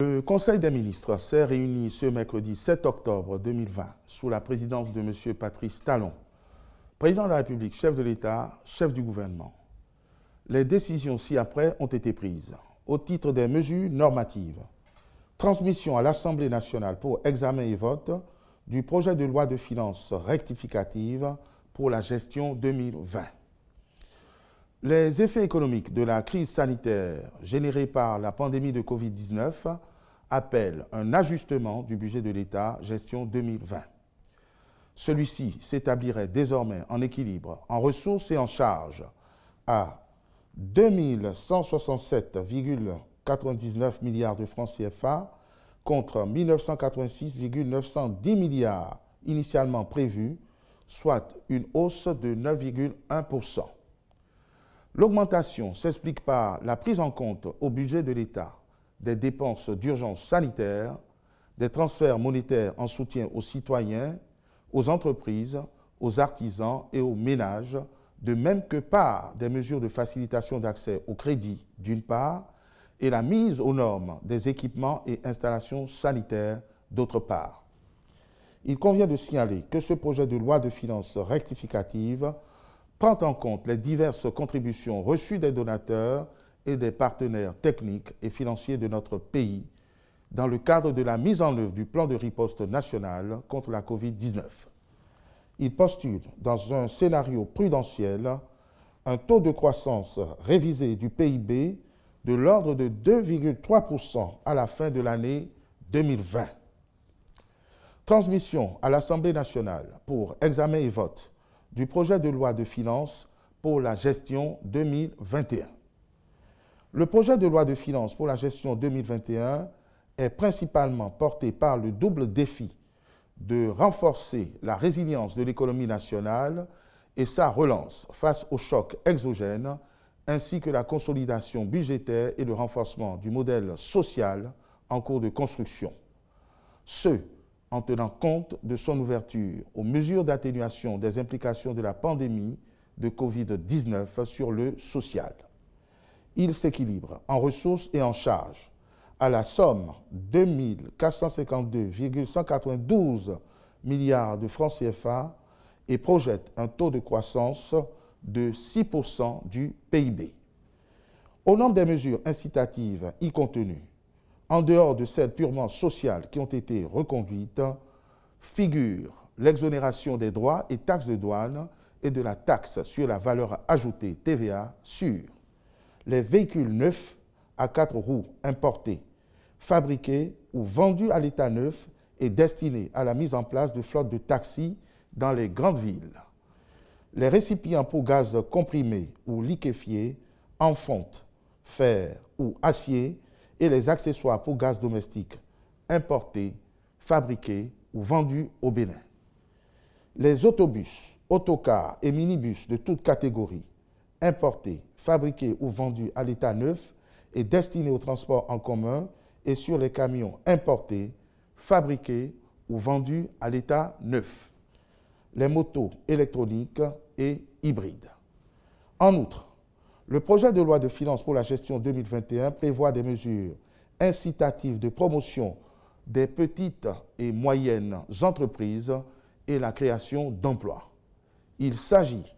Le Conseil des ministres s'est réuni ce mercredi 7 octobre 2020 sous la présidence de M. Patrice Talon, président de la République, chef de l'État, chef du gouvernement. Les décisions ci-après ont été prises au titre des mesures normatives. Transmission à l'Assemblée nationale pour examen et vote du projet de loi de finances rectificative pour la gestion 2020. Les effets économiques de la crise sanitaire générée par la pandémie de Covid-19 appellent un ajustement du budget de l'État gestion 2020. Celui-ci s'établirait désormais en équilibre, en ressources et en charges à 2167,99 milliards de francs CFA contre 1986,910 milliards initialement prévus, soit une hausse de 9,1%. L'augmentation s'explique par la prise en compte au budget de l'État des dépenses d'urgence sanitaire, des transferts monétaires en soutien aux citoyens, aux entreprises, aux artisans et aux ménages, de même que par des mesures de facilitation d'accès au crédit d'une part et la mise aux normes des équipements et installations sanitaires d'autre part. Il convient de signaler que ce projet de loi de finances rectificative prend en compte les diverses contributions reçues des donateurs et des partenaires techniques et financiers de notre pays dans le cadre de la mise en œuvre du plan de riposte national contre la Covid-19. Il postule, dans un scénario prudentiel, un taux de croissance révisé du PIB de l'ordre de 2,3% à la fin de l'année 2020. Transmission à l'Assemblée nationale pour examen et vote du projet de loi de finances pour la gestion 2021. Le projet de loi de finances pour la gestion 2021 est principalement porté par le double défi de renforcer la résilience de l'économie nationale et sa relance face aux chocs exogènes, ainsi que la consolidation budgétaire et le renforcement du modèle social en cours de construction. Ce, en tenant compte de son ouverture aux mesures d'atténuation des implications de la pandémie de Covid-19 sur le social. Il s'équilibre en ressources et en charges à la somme de 2 452,192 milliards de francs CFA et projette un taux de croissance de 6% du PIB. Au nombre des mesures incitatives y contenues, en dehors de celles purement sociales qui ont été reconduites, figure l'exonération des droits et taxes de douane et de la taxe sur la valeur ajoutée TVA sur les véhicules neufs à 4 roues importés, fabriqués ou vendus à l'état neuf et destinés à la mise en place de flottes de taxis dans les grandes villes. Les récipients pour gaz comprimé ou liquéfié en fonte, fer ou acier et les accessoires pour gaz domestique importés, fabriqués ou vendus au Bénin. Les autobus, autocars et minibus de toute catégorie, importés, fabriqués ou vendus à l'état neuf et destinés au transport en commun et sur les camions importés, fabriqués ou vendus à l'état neuf. Les motos électroniques et hybrides. En outre, le projet de loi de finances pour la gestion 2021 prévoit des mesures incitatives de promotion des petites et moyennes entreprises et la création d'emplois. Il s'agit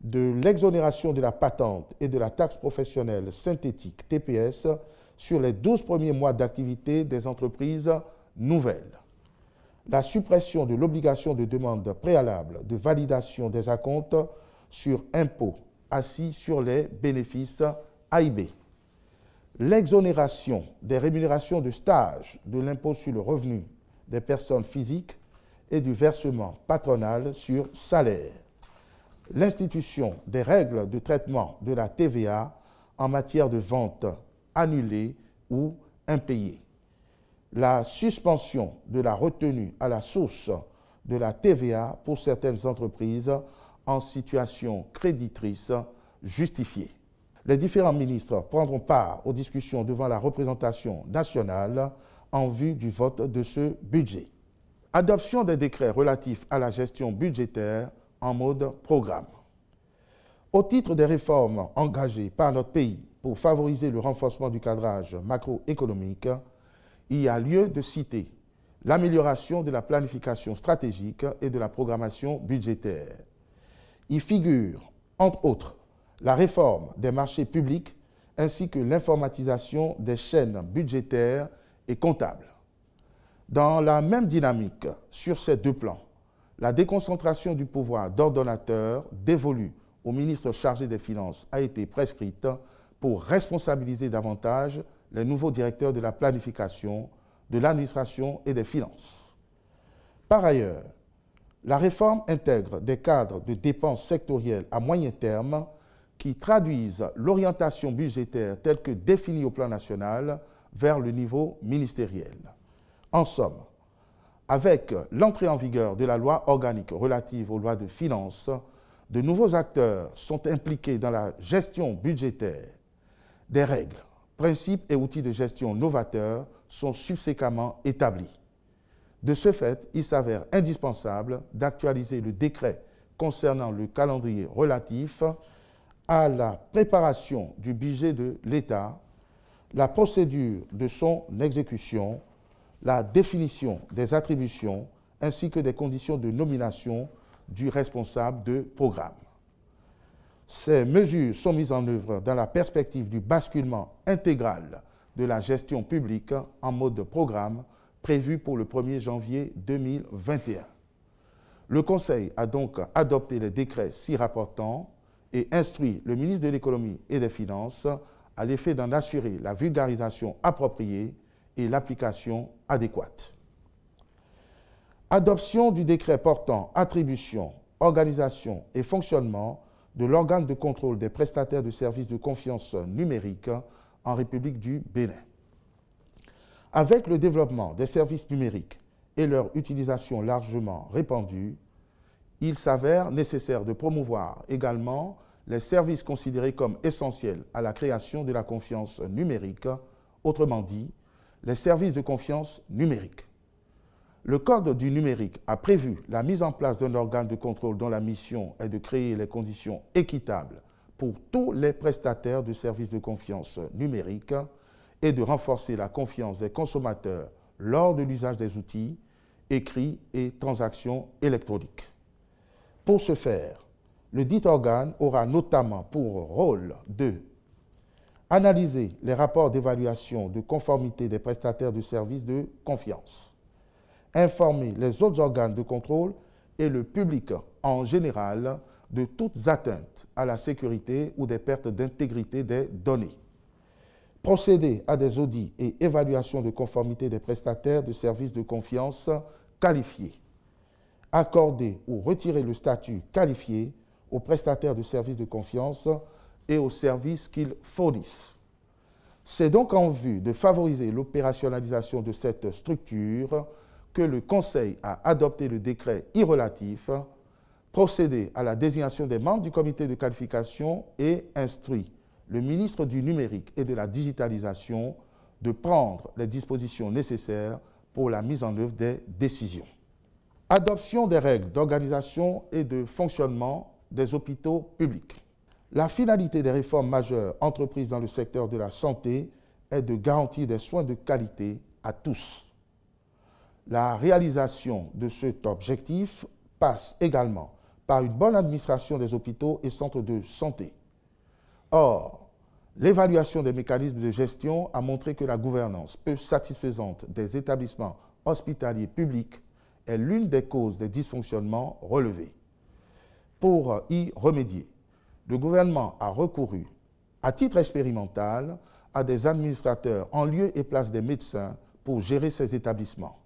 de l'exonération de la patente et de la taxe professionnelle synthétique TPS sur les 12 premiers mois d'activité des entreprises nouvelles. La suppression de l'obligation de demande préalable de validation des acomptes sur impôts assis sur les bénéfices AIB. L'exonération des rémunérations de stage de l'impôt sur le revenu des personnes physiques et du versement patronal sur salaire. L'institution des règles de traitement de la TVA en matière de vente annulée ou impayée. La suspension de la retenue à la source de la TVA pour certaines entreprises en situation créditrice justifiée. Les différents ministres prendront part aux discussions devant la représentation nationale en vue du vote de ce budget. Adoption des décrets relatifs à la gestion budgétaire en mode programme. Au titre des réformes engagées par notre pays pour favoriser le renforcement du cadrage macroéconomique, il y a lieu de citer l'amélioration de la planification stratégique et de la programmation budgétaire. Y figure, entre autres, la réforme des marchés publics ainsi que l'informatisation des chaînes budgétaires et comptables. Dans la même dynamique, sur ces deux plans, la déconcentration du pouvoir d'ordonnateur dévolu au ministre chargé des Finances a été prescrite pour responsabiliser davantage les nouveaux directeurs de la planification, de l'administration et des finances. Par ailleurs, la réforme intègre des cadres de dépenses sectorielles à moyen terme qui traduisent l'orientation budgétaire telle que définie au plan national vers le niveau ministériel. En somme, avec l'entrée en vigueur de la loi organique relative aux lois de finances, de nouveaux acteurs sont impliqués dans la gestion budgétaire. Des règles, principes et outils de gestion novateurs sont subséquemment établis. De ce fait, il s'avère indispensable d'actualiser le décret concernant le calendrier relatif à la préparation du budget de l'État, la procédure de son exécution, la définition des attributions ainsi que des conditions de nomination du responsable de programme. Ces mesures sont mises en œuvre dans la perspective du basculement intégral de la gestion publique en mode programme prévu pour le 1er janvier 2021. Le Conseil a donc adopté les décrets s'y rapportant et instruit le ministre de l'Économie et des Finances à l'effet d'en assurer la vulgarisation appropriée et l'application adéquate. Adoption du décret portant attribution, organisation et fonctionnement de l'organe de contrôle des prestataires de services de confiance numérique en République du Bénin. Avec le développement des services numériques et leur utilisation largement répandue, il s'avère nécessaire de promouvoir également les services considérés comme essentiels à la création de la confiance numérique, autrement dit, les services de confiance numérique. Le Code du numérique a prévu la mise en place d'un organe de contrôle dont la mission est de créer les conditions équitables pour tous les prestataires de services de confiance numérique et de renforcer la confiance des consommateurs lors de l'usage des outils, écrits et transactions électroniques. Pour ce faire, le dit organe aura notamment pour rôle de analyser les rapports d'évaluation de conformité des prestataires de services de confiance, informer les autres organes de contrôle et le public en général de toutes atteintes à la sécurité ou des pertes d'intégrité des données, procéder à des audits et évaluations de conformité des prestataires de services de confiance qualifiés, accorder ou retirer le statut qualifié aux prestataires de services de confiance et aux services qu'ils fournissent. C'est donc en vue de favoriser l'opérationnalisation de cette structure que le Conseil a adopté le décret relatif, procédé à la désignation des membres du comité de qualification et instruit le ministre du Numérique et de la Digitalisation de prendre les dispositions nécessaires pour la mise en œuvre des décisions. Adoption des règles d'organisation et de fonctionnement des hôpitaux publics. La finalité des réformes majeures entreprises dans le secteur de la santé est de garantir des soins de qualité à tous. La réalisation de cet objectif passe également par une bonne administration des hôpitaux et centres de santé. Or, l'évaluation des mécanismes de gestion a montré que la gouvernance peu satisfaisante des établissements hospitaliers publics est l'une des causes des dysfonctionnements relevés. Pour y remédier, le gouvernement a recouru, à titre expérimental, à des administrateurs en lieu et place des médecins pour gérer ces établissements.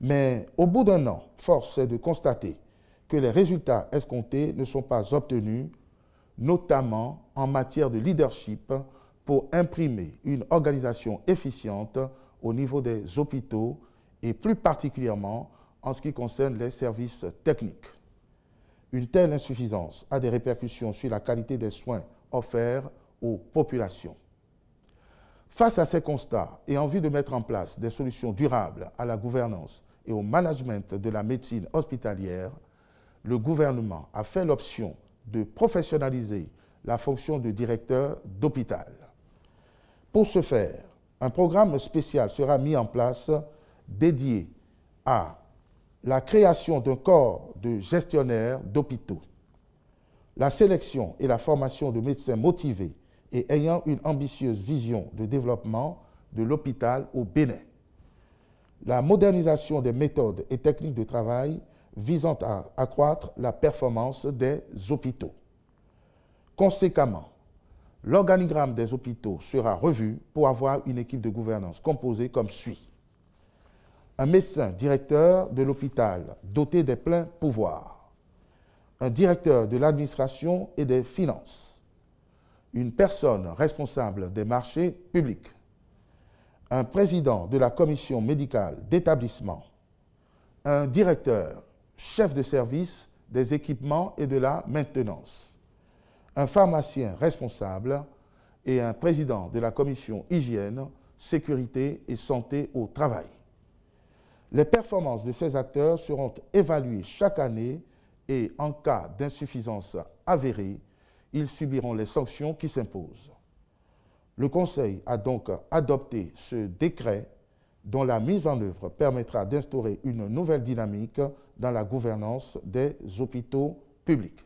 Mais au bout d'un an, force est de constater que les résultats escomptés ne sont pas obtenus, notamment en matière de leadership, pour imprimer une organisation efficiente au niveau des hôpitaux et plus particulièrement en ce qui concerne les services techniques. Une telle insuffisance a des répercussions sur la qualité des soins offerts aux populations. Face à ces constats et en vue de mettre en place des solutions durables à la gouvernance et au management de la médecine hospitalière, le gouvernement a fait l'option de professionnaliser la fonction de directeur d'hôpital. Pour ce faire, un programme spécial sera mis en place dédié à la création d'un corps de gestionnaires d'hôpitaux, la sélection et la formation de médecins motivés et ayant une ambitieuse vision de développement de l'hôpital au Bénin, la modernisation des méthodes et techniques de travail visant à accroître la performance des hôpitaux. Conséquemment, l'organigramme des hôpitaux sera revu pour avoir une équipe de gouvernance composée comme suit. Un médecin directeur de l'hôpital doté des pleins pouvoirs, un directeur de l'administration et des finances, une personne responsable des marchés publics, un président de la commission médicale d'établissement, un directeur, chef de service des équipements et de la maintenance, un pharmacien responsable et un président de la commission hygiène, sécurité et santé au travail. Les performances de ces acteurs seront évaluées chaque année et en cas d'insuffisance avérée, ils subiront les sanctions qui s'imposent. Le Conseil a donc adopté ce décret dont la mise en œuvre permettra d'instaurer une nouvelle dynamique dans la gouvernance des hôpitaux publics.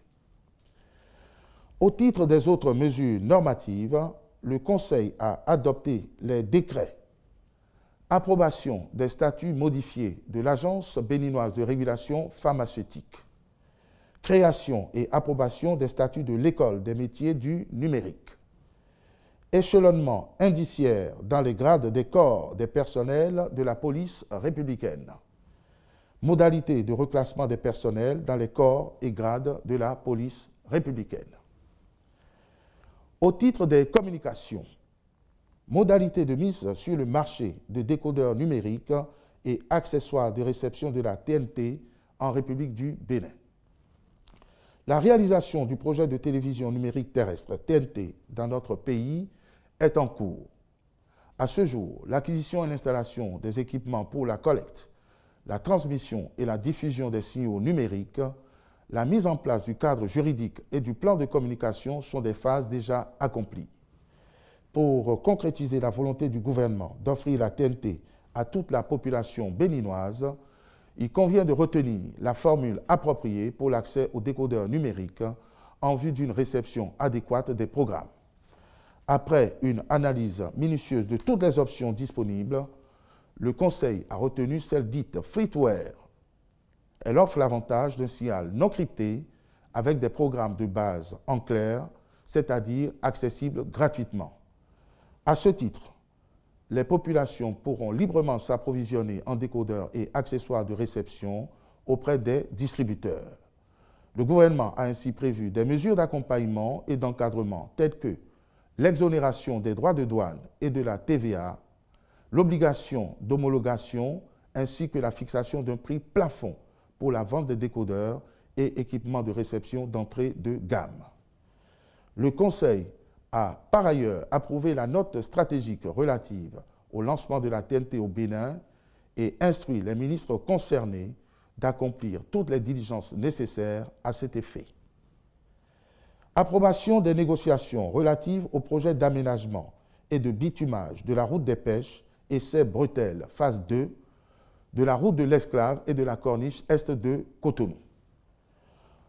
Au titre des autres mesures normatives, le Conseil a adopté les décrets approbation des statuts modifiés de l'Agence béninoise de régulation pharmaceutique, création et approbation des statuts de l'École des métiers du numérique, échelonnement indiciaire dans les grades des corps des personnels de la police républicaine, modalités de reclassement des personnels dans les corps et grades de la police républicaine. Au titre des communications, modalités de mise sur le marché de décodeurs numériques et accessoires de réception de la TNT en République du Bénin. La réalisation du projet de télévision numérique terrestre TNT dans notre pays est en cours. À ce jour, l'acquisition et l'installation des équipements pour la collecte, la transmission et la diffusion des signaux numériques, la mise en place du cadre juridique et du plan de communication sont des phases déjà accomplies. Pour concrétiser la volonté du gouvernement d'offrir la TNT à toute la population béninoise, il convient de retenir la formule appropriée pour l'accès aux décodeurs numériques en vue d'une réception adéquate des programmes. Après une analyse minutieuse de toutes les options disponibles, le Conseil a retenu celle dite freeware. Elle offre l'avantage d'un signal non crypté avec des programmes de base en clair, c'est-à-dire accessibles gratuitement. À ce titre, les populations pourront librement s'approvisionner en décodeurs et accessoires de réception auprès des distributeurs. Le gouvernement a ainsi prévu des mesures d'accompagnement et d'encadrement telles que l'exonération des droits de douane et de la TVA, l'obligation d'homologation ainsi que la fixation d'un prix plafond pour la vente des décodeurs et équipements de réception d'entrée de gamme. Le Conseil a par ailleurs approuvé la note stratégique relative au lancement de la TNT au Bénin et instruit les ministres concernés d'accomplir toutes les diligences nécessaires à cet effet. Approbation des négociations relatives au projet d'aménagement et de bitumage de la route des pêches et ses bretelles, phase 2, de la route de l'Esclave et de la corniche est de Cotonou.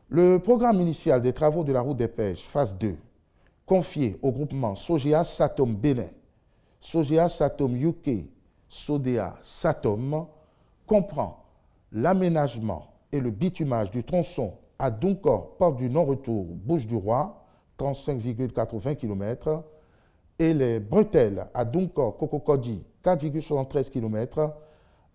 Le programme initial des travaux de la route des pêches, phase 2, confié au groupement Sogea Satom Bénin, Sogea Satom UK, Sodea Satom, comprend l'aménagement et le bitumage du tronçon à Dunkor, porte du non-retour Bouches-du-Roi, 35,80 km, et les bretelles à Dunkor Kokokodi, 4,73 km,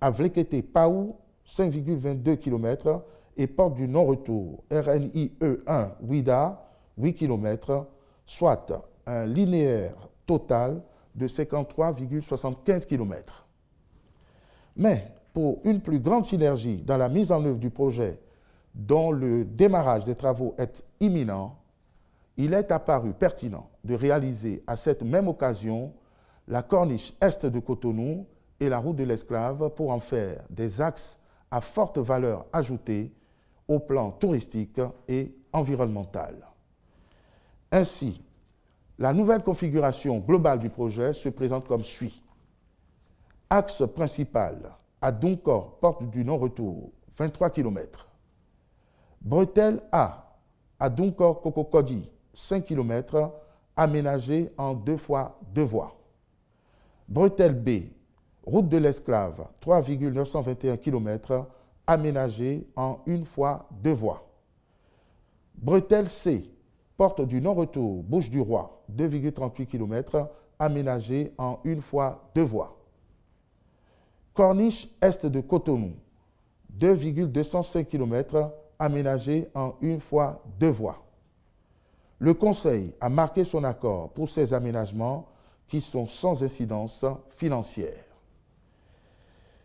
à Vlekete Paou, 5,22 km, et porte du non-retour RNIE 1 Ouida, 8 km, soit un linéaire total de 53,75 km. Mais pour une plus grande synergie dans la mise en œuvre du projet dont le démarrage des travaux est imminent, il est apparu pertinent de réaliser à cette même occasion la corniche est de Cotonou et la route de l'Esclave pour en faire des axes à forte valeur ajoutée au plan touristique et environnemental. Ainsi, la nouvelle configuration globale du projet se présente comme suit. Axe principal à Doncor, porte du non-retour, 23 km. Bretelle A à Doncor-Cococodi, 5 km, aménagé en 2 fois 2 voies. Bretelle B, route de l'Esclave, 3,921 km, aménagé en 1 fois 2 voies. Bretelle C, porte du non-retour, Bouches-du-Roi, 2,38 km, aménagé en 1 fois 2 voies. Corniche est de Cotonou, 2,205 km, aménagé en 1 fois 2 voies. Le Conseil a marqué son accord pour ces aménagements qui sont sans incidence financière.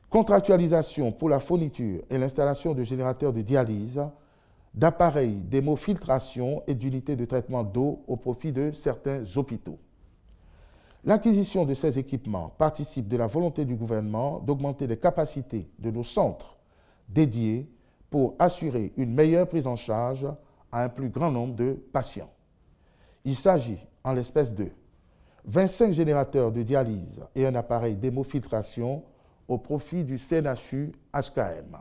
Contractualisation pour la fourniture et l'installation de générateurs de dialyse, d'appareils d'hémofiltration et d'unités de traitement d'eau au profit de certains hôpitaux. L'acquisition de ces équipements participe de la volonté du gouvernement d'augmenter les capacités de nos centres dédiés pour assurer une meilleure prise en charge à un plus grand nombre de patients. Il s'agit, en l'espèce de 25 générateurs de dialyse et un appareil d'hémofiltration au profit du CNHU HKM,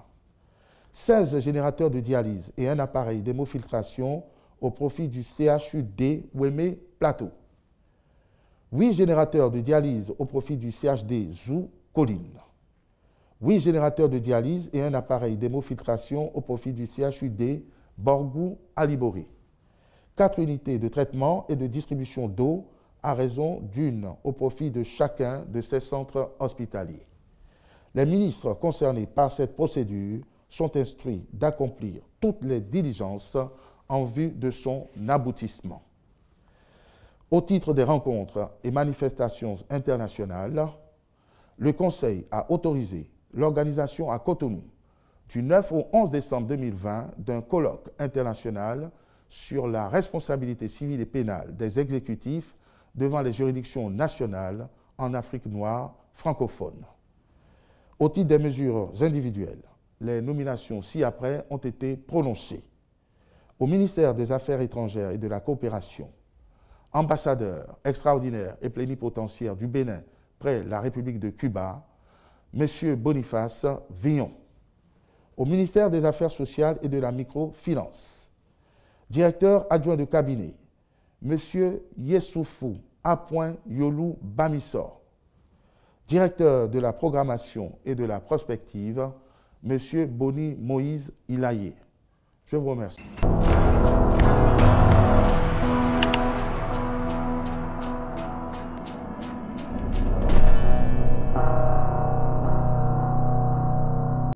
16 générateurs de dialyse et un appareil d'hémofiltration au profit du CHUD Ouémé Plateau, 8 générateurs de dialyse au profit du CHD Zou Colline, 8 générateurs de dialyse et un appareil d'hémofiltration au profit du CHUD Borgou Alibori, 4 unités de traitement et de distribution d'eau à raison d'une au profit de chacun de ces centres hospitaliers. Les ministres concernés par cette procédure sont instruits d'accomplir toutes les diligences en vue de son aboutissement. Au titre des rencontres et manifestations internationales, le Conseil a autorisé l'organisation à Cotonou du 9 au 11 décembre 2020 d'un colloque international sur la responsabilité civile et pénale des exécutifs devant les juridictions nationales en Afrique noire francophone. Au titre des mesures individuelles, les nominations ci-après ont été prononcées. Au ministère des Affaires étrangères et de la coopération, ambassadeur extraordinaire et plénipotentiaire du Bénin près la République de Cuba, M. Boniface Villon. Au ministère des Affaires sociales et de la microfinance, directeur adjoint de cabinet, M. Yessoufou A. Yolou Bamissor. Directeur de la programmation et de la prospective, M. Boni Moïse Ilaye. Je vous remercie.